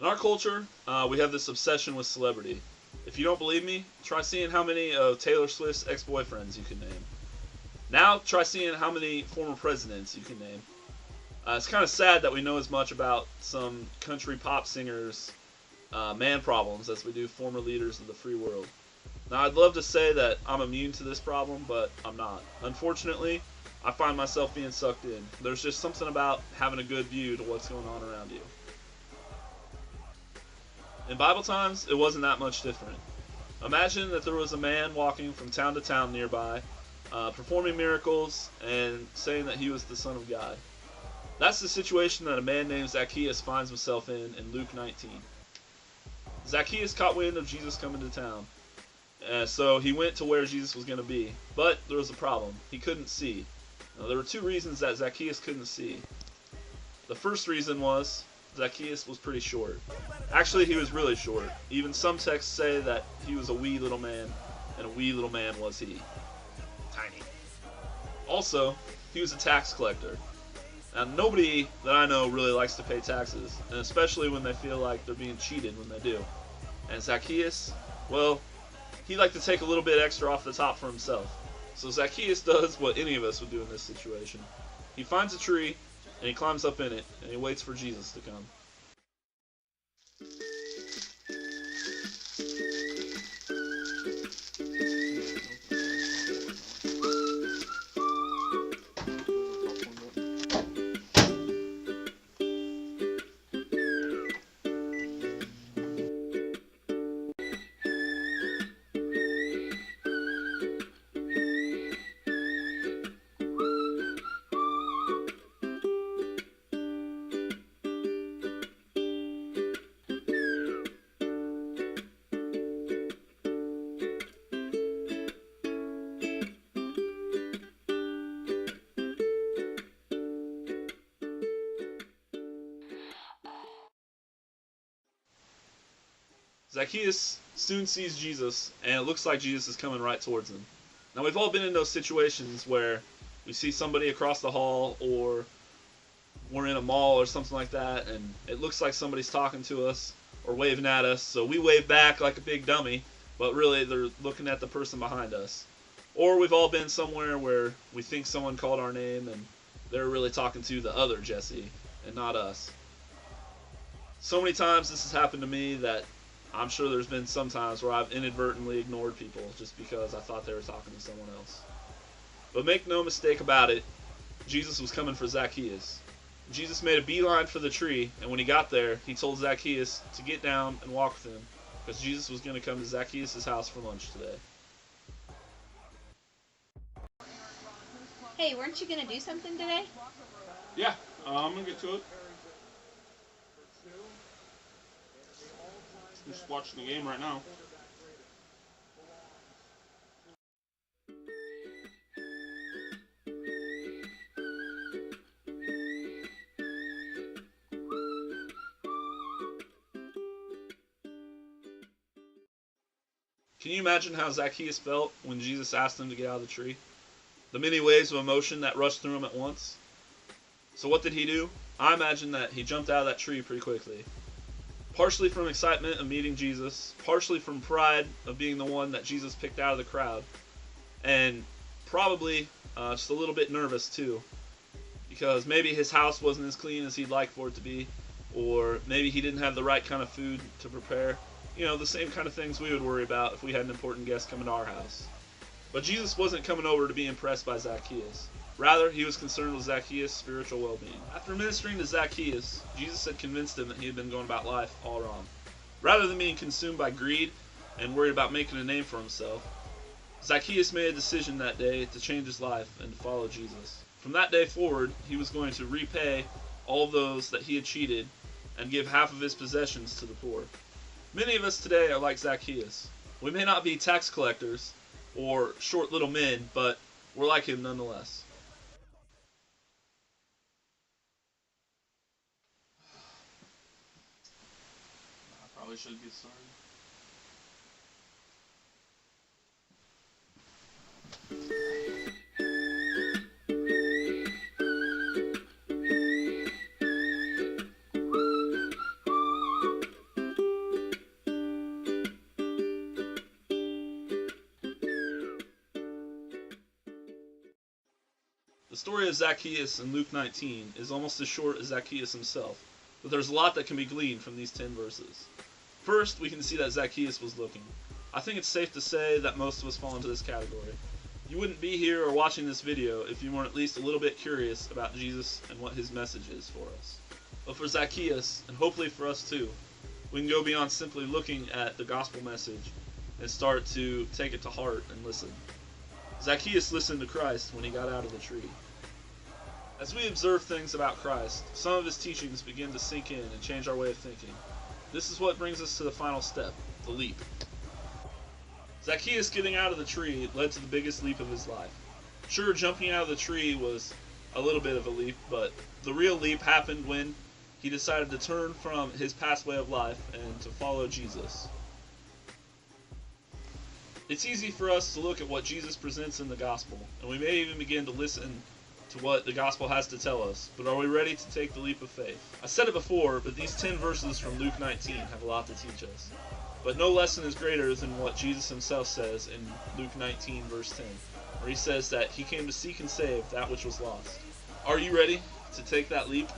In our culture, we have this obsession with celebrity. If you don't believe me, try seeing how many of Taylor Swift's ex-boyfriends you can name. Now, try seeing how many former presidents you can name. It's kind of sad that we know as much about some country pop singers' man problems as we do former leaders of the free world. Now, I'd love to say that I'm immune to this problem, but I'm not. Unfortunately, I find myself being sucked in. There's just something about having a good view to what's going on around you. In Bible times, it wasn't that much different. Imagine that there was a man walking from town to town nearby, performing miracles and saying that he was the Son of God. That's the situation that a man named Zacchaeus finds himself in Luke 19. Zacchaeus caught wind of Jesus coming to town, so he went to where Jesus was going to be. But there was a problem. He couldn't see. Now, there were two reasons that Zacchaeus couldn't see. The first reason was Zacchaeus was pretty short. Actually, he was really short. Even some texts say that he was a wee little man, and a wee little man was he. Tiny. Also, he was a tax collector. Now, nobody that I know really likes to pay taxes, and especially when they feel like they're being cheated when they do. And Zacchaeus, well, he liked to take a little bit extra off the top for himself. So Zacchaeus does what any of us would do in this situation. He finds a tree, and he climbs up in it, and he waits for Jesus to come. Zacchaeus soon sees Jesus, and it looks like Jesus is coming right towards him. Now, we've all been in those situations where we see somebody across the hall, or we're in a mall or something like that, and it looks like somebody's talking to us or waving at us, so we wave back like a big dummy, but really they're looking at the person behind us. Or we've all been somewhere where we think someone called our name, and they're really talking to the other Jesse, and not us. So many times this has happened to me that I'm sure there's been some times where I've inadvertently ignored people just because I thought they were talking to someone else. But make no mistake about it, Jesus was coming for Zacchaeus. Jesus made a beeline for the tree, and when he got there, he told Zacchaeus to get down and walk with him, because Jesus was going to come to Zacchaeus' house for lunch today. Hey, weren't you going to do something today? Yeah, I'm going to get to it. I'm just watching the game right now. Can you imagine how Zacchaeus felt when Jesus asked him to get out of the tree? The many waves of emotion that rushed through him at once. So what did he do? I imagine that he jumped out of that tree pretty quickly. Partially from excitement of meeting Jesus, partially from pride of being the one that Jesus picked out of the crowd, and probably just a little bit nervous too, because maybe his house wasn't as clean as he'd like for it to be, or maybe he didn't have the right kind of food to prepare. You know, the same kind of things we would worry about if we had an important guest coming to our house. But Jesus wasn't coming over to be impressed by Zacchaeus. Rather, he was concerned with Zacchaeus' spiritual well-being. After ministering to Zacchaeus, Jesus had convinced him that he had been going about life all wrong. Rather than being consumed by greed and worried about making a name for himself, Zacchaeus made a decision that day to change his life and to follow Jesus. From that day forward, he was going to repay all those that he had cheated and give half of his possessions to the poor. Many of us today are like Zacchaeus. We may not be tax collectors or short little men, but we're like him nonetheless. I probably should get started. The story of Zacchaeus in Luke 19 is almost as short as Zacchaeus himself, but there's a lot that can be gleaned from these 10 verses. First, we can see that Zacchaeus was looking. I think it's safe to say that most of us fall into this category. You wouldn't be here or watching this video if you weren't at least a little bit curious about Jesus and what his message is for us. But for Zacchaeus, and hopefully for us too, we can go beyond simply looking at the gospel message and start to take it to heart and listen. Zacchaeus listened to Christ when he got out of the tree. As we observe things about Christ, some of his teachings begin to sink in and change our way of thinking. This is what brings us to the final step, the leap. Zacchaeus getting out of the tree led to the biggest leap of his life. Sure, jumping out of the tree was a little bit of a leap, but the real leap happened when he decided to turn from his past way of life and to follow Jesus. It's easy for us to look at what Jesus presents in the gospel, and we may even begin to listen to what the gospel has to tell us, but are we ready to take the leap of faith? I said it before, but these 10 verses from Luke 19 have a lot to teach us. But no lesson is greater than what Jesus himself says in Luke 19 verse 10, where he says that he came to seek and save that which was lost. Are you ready to take that leap?